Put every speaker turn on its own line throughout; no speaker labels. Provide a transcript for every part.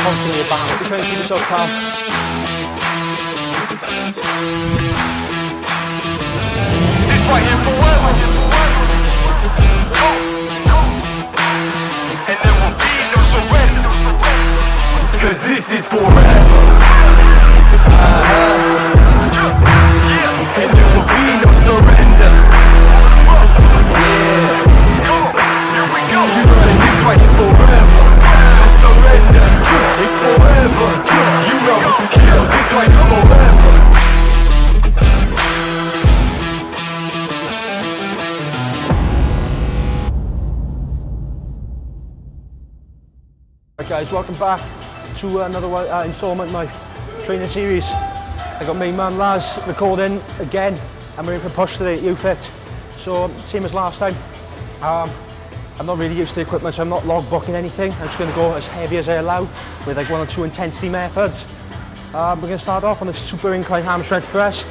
constantly a bang. You're trying to keep yourself calm.
This right here forever. And there will be no surrender. Cause this is forever. And there will be no surrender. Yeah. Come on, here we go. You know that this right here forever. No surrender. It's forever. You know this right here forever.
Right guys, welcome back to another installment of my training series. I got main man Laz recording again, and we're in for a push today at UFit. So same as last time, I'm not really used to the equipment, so I'm not log booking anything. I'm just going to go as heavy as I allow with like 1 or 2 intensity methods. We're going to start off on a super incline hammer strength press.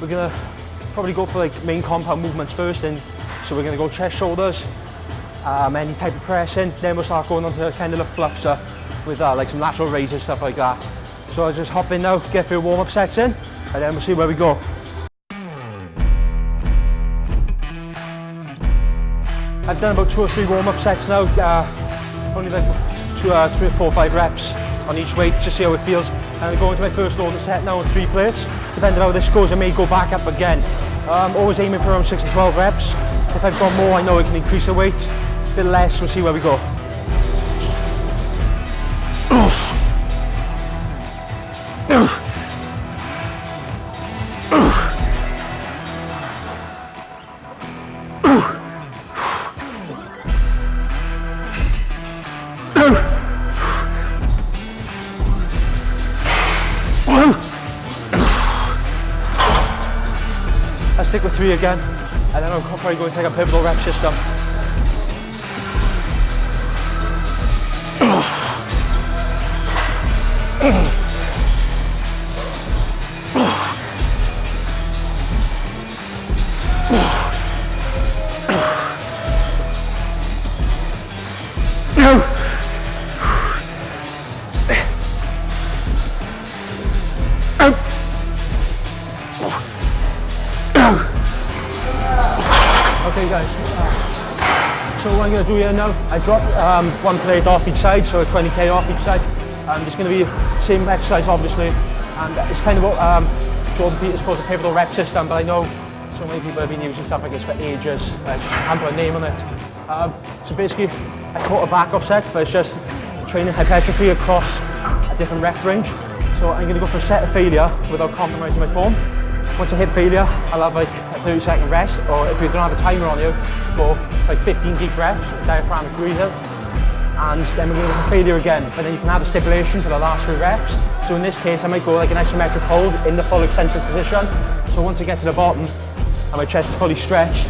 We're going to probably go for like main compound movements first, and so we're going to go chest, shoulders, any type of pressing. Then we'll start going on to kind of the fluff stuff with like some lateral raises, stuff like that. So I'll just hop in now, get a few warm-up sets in, and then we'll see where we go. I've done about 2 or 3 warm-up sets now, only like 3 or 4 or 5 reps on each weight to see how it feels. And I'm going to my first loaded set now on 3 plates. Depending on how this goes, I may go back up again. Always aiming for around 6 to 12 reps. If I've got more, I know I can increase the weight. A bit less, we'll see where we go. I'll stick with 3 again, and then I'll probably go and take a pivotal rep system. Okay guys, so what I'm going to do here now, I drop 1 plate off each side, so a 20k off each side. It's going to be the same exercise obviously, and it's kind of what Jordan Peters calls a pivotal rep system, but I know so many people have been using stuff like this for ages. I just can't put a name on it. So basically, I call it a back off set, but it's just training hypertrophy across a different rep range. So I'm going to go for a set of failure without compromising my form. Once I hit failure, I'll have like a 30-second rest, or if you don't have a timer on you, go like 15 deep breaths, diaphragmic breathing, and then we're going to go for failure again. But then you can have a stipulation for the last 3 reps. So in this case, I might go like an isometric hold in the full eccentric position. So once I get to the bottom and my chest is fully stretched,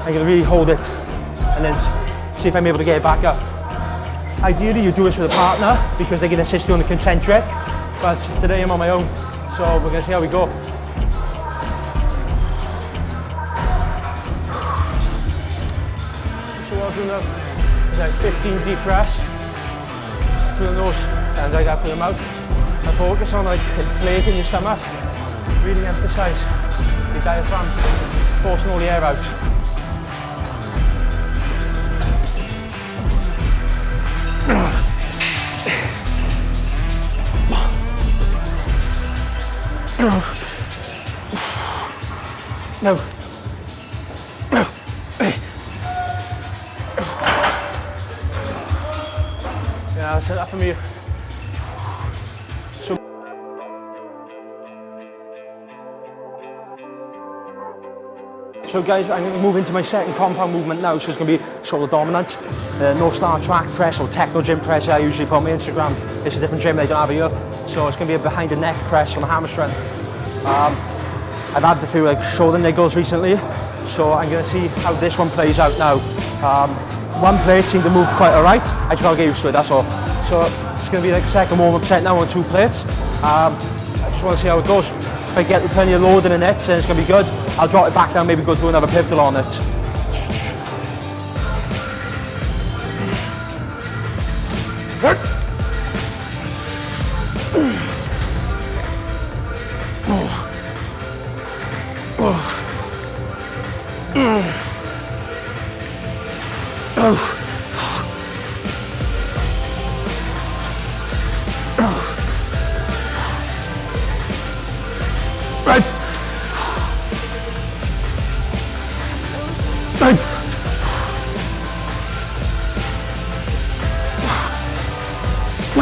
I'm going to really hold it and then see if I'm able to get it back up. Ideally, you do this with a partner because they can assist you on the concentric, but today I'm on my own, so we're going to see how we go. So what I'll do now is like 15 deep breaths through the nose and like that through the mouth. And focus on like inflating your stomach. Really emphasize the diaphragm, forcing all the air out. No. Yeah, that's enough for me. So guys, I'm going to move into my second compound movement now, so it's going to be shoulder dominant. No star track press or techno gym press I usually put on my Instagram. It's a different gym they don't have here. So it's going to be a behind the neck press on the hammer strength. I've had a few like shoulder niggles recently, so I'm going to see how this one plays out now. 1 plate seemed to move quite alright. I just got to get used to it, that's all. So it's going to be like a second warm-up set now on 2 plates. I just want to see how it goes. If I get plenty of load in the net, then it's going to be good. I'll drop it back down, maybe go do another pivotal on it.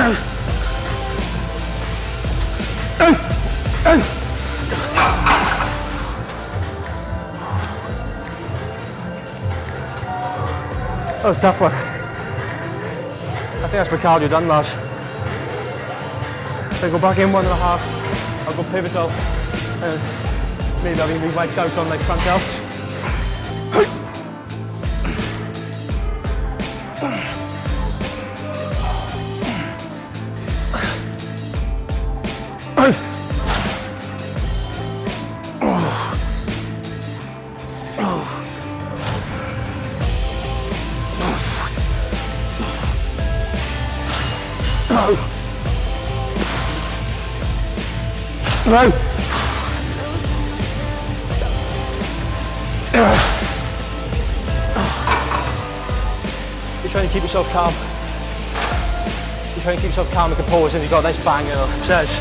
That was a tough one. I think that's my cardio done, Laz. If I go back in 1.5, I'll go pivotal, and maybe I'll be wiped out on like front delts. No. You're trying to keep yourself calm. You're trying to keep yourself calm and composed, and you've got a nice bang, you know. Says.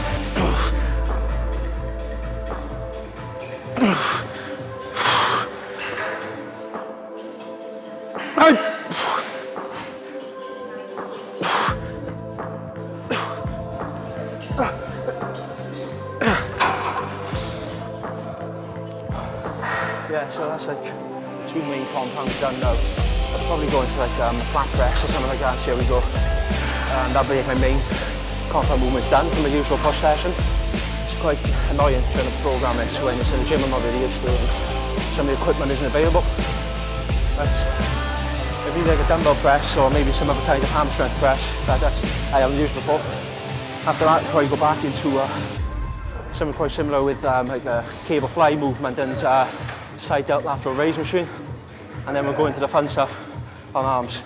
Yeah, so that's like 2 main compounds done now. I'll probably go into like a flat press or something like that, so here we go. That'll be my main compound movements done from a usual push session. It's quite annoying trying to program it when it's in the gym I'm not really used to and some of the equipment isn't available. But maybe like a dumbbell press or maybe some other kind of hamstring press that I haven't used before. After that, I'll probably go back into something quite similar with like a cable fly movement and side delt lateral raise machine, and then we'll go into the fun stuff on arms.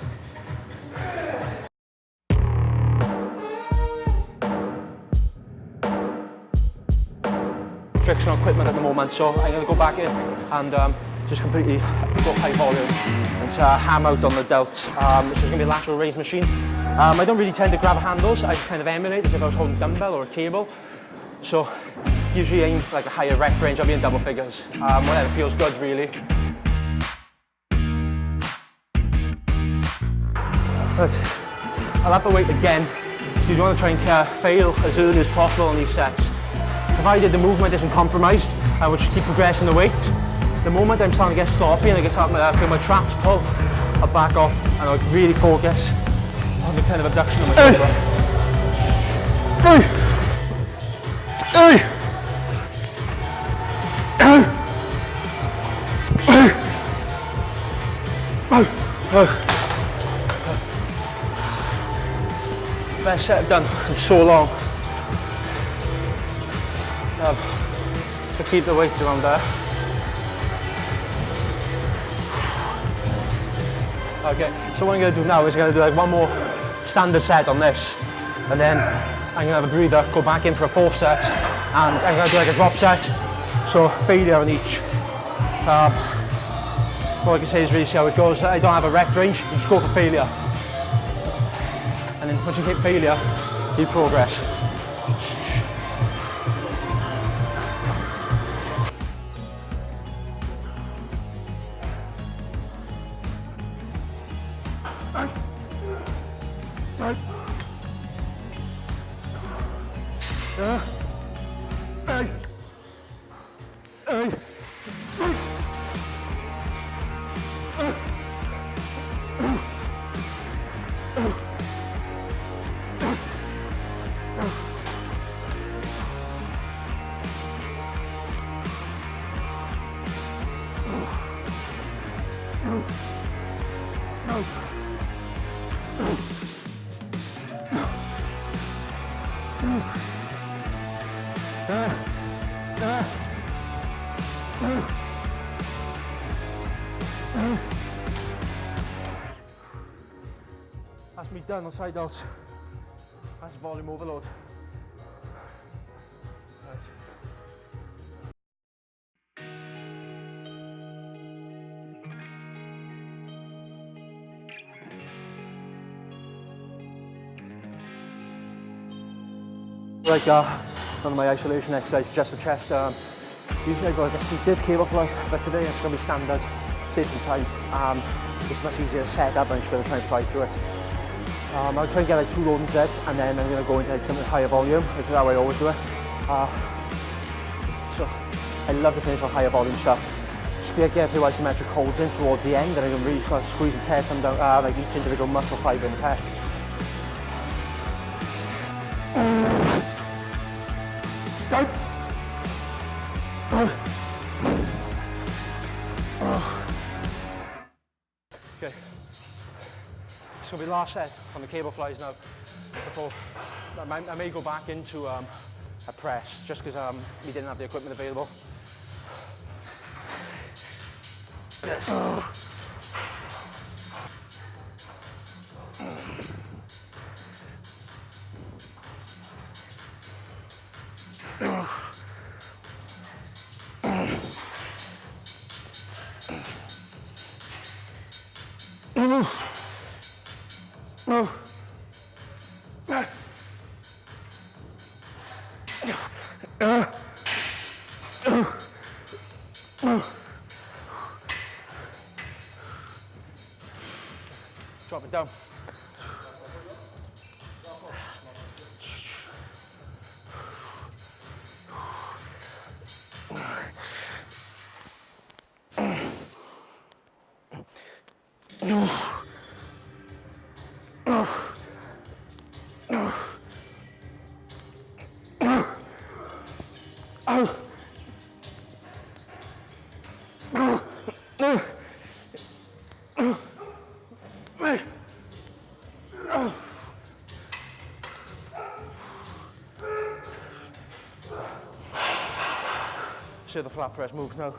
Restriction on equipment at the moment, so I'm going to go back in and just completely go high volume and ham out on the delts, which is going to be a lateral raise machine. I don't really tend to grab handles, I kind of emulate as if I was holding a dumbbell or a cable. So usually aim for like a higher rep range, I'll be in double figures, whatever feels good really. But I'll have to wait again, so you want to try and fail as early as possible on these sets. Provided the movement isn't compromised, I will just keep progressing the weight. The moment I'm starting to get sloppy and I feel my traps pull, I'll back off and I'll really focus on the kind of abduction of my shoulder. Best set I've done in so long. To keep the weight around there. Okay, so what I'm going to do now is I'm going to do like one more standard set on this, and then I'm going to have a breather, go back in for a 4th set, and I'm going to do like a drop set, so failure on each. All I can say is really see how it goes. I don't have a rep range, you just go for failure. And then once you hit failure, you progress. That's me done on side delts. That's volume overload. Like one of my isolation exercises, just the chest. Usually I go like a seated cable fly, but today it's going to be standard, save some time. It's much easier to set up and I'm just going to try and fly through it. I'll try and get like 2 loading sets, and then I'm going to go into like something higher volume. That's how I always do it. So I love to finish on higher volume stuff. Just get a few isometric holds in towards the end, and I can really start to squeeze and test them down, like each individual muscle fibre in the pec. Okay, so the last set on the cable flies now. Before I may go back into a press just because we didn't have the equipment available. Yes. Drop it down. See the flat press moves now.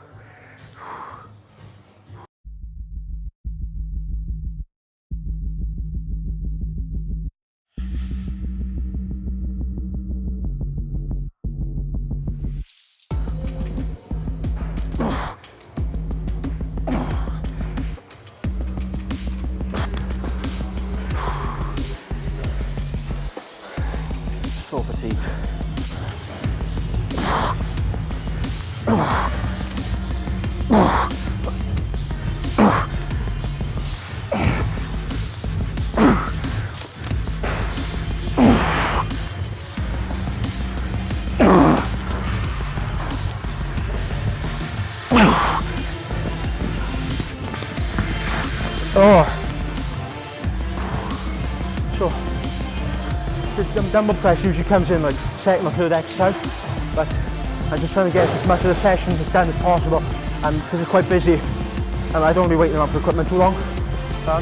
So fatigued. So the dumbbell press usually comes in like second or third exercise, but I'm just trying to get as much of the session as done as possible, and because it's quite busy and I don't want to be waiting around for equipment too long.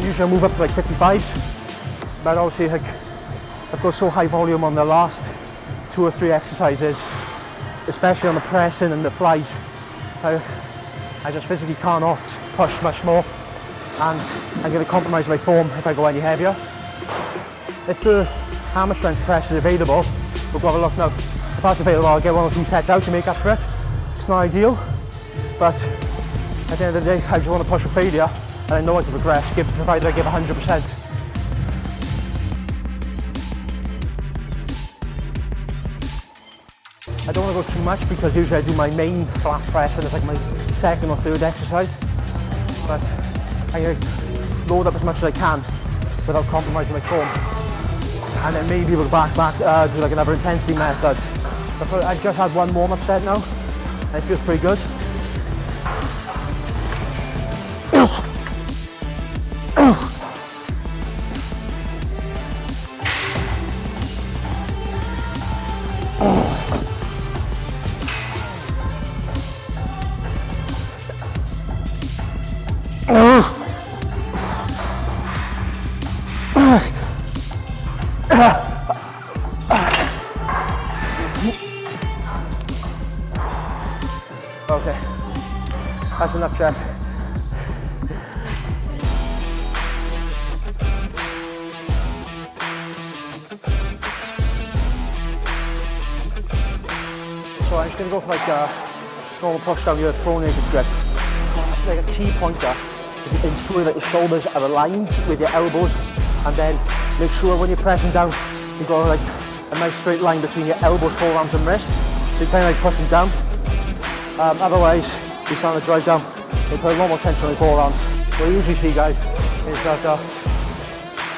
Usually I move up to like 55s, but obviously like, I've got so high volume on the last 2 or 3 exercises, especially on the pressing and the flies. I just physically cannot push much more, and I'm going to compromise my form if I go any heavier. If the hammer strength press is available, we'll go have a look now. If that's available, I'll get 1 or 2 sets out to make up for it. It's not ideal, but at the end of the day, I just want to push for failure, and I know I can progress, provided I give 100%. I don't want to go too much because usually I do my main flat press and it's like my second or third exercise, but I'm going to load up as much as I can without compromising my form, and then maybe we'll back do like another intensity method. But I just had 1 warm-up set now and it feels pretty good. Okay, that's enough chest. So I'm just going to go for like a normal push down your pronated grip. Like a key pointer to ensure that your shoulders are aligned with your elbows, and then make sure when you're pressing down, you've got like a nice straight line between your elbows, forearms and wrists. So you're kind of like pushing down. Otherwise, you're starting to drive down. You put a normal tension on your forearms. What you usually see, guys, is that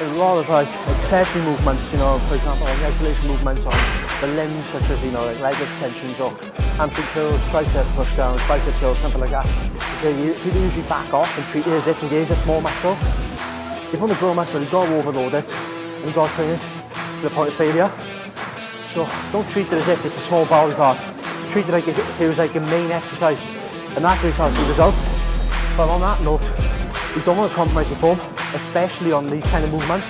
a lot of like accessory movements, you know, for example, like isolation movements on the limbs, such as, you know, like leg extensions or hamstring curls, tricep push downs, bicep curls, something like that. So people usually back off and treat it as if it is a small muscle. If you want to grow muscle, you've got to overload it and you've got to train it to the point of failure. So don't treat it as if it's a small body part. Treat it like if it was like a main exercise, and that's really starts to see results. But on that note, you don't want to compromise your form, especially on these kind of movements.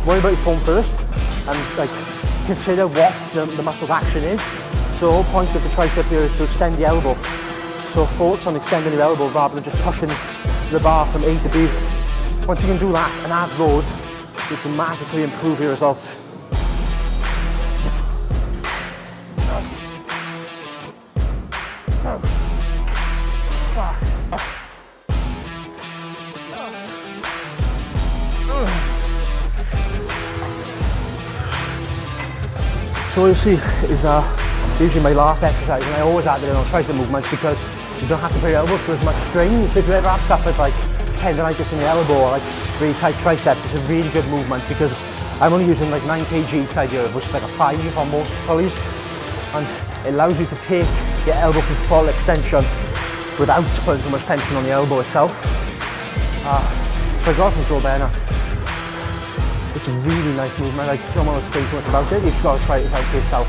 Worry about your form first, and like consider what the muscle's action is. So the whole point of the tricep here is to extend the elbow. So focus on extending your elbow rather than just pushing the bar from A to B. Once you can do that and add load, you'll dramatically improve your results. So what you'll see is usually my last exercise, and I always add it in on tricep movements because you don't have to put your elbows for as much strain. So if you ever have suffered like tendonitis in the elbow or like really tight triceps, it's a really good movement because I'm only using like 9 kg side here, which is like a 5 on most pulleys, and it allows you to take your elbow from full extension without putting so much tension on the elbow itself. So I got it from Joe Bennett. It's a really nice movement. I don't want to explain too much about it. You just got to try it out for yourself.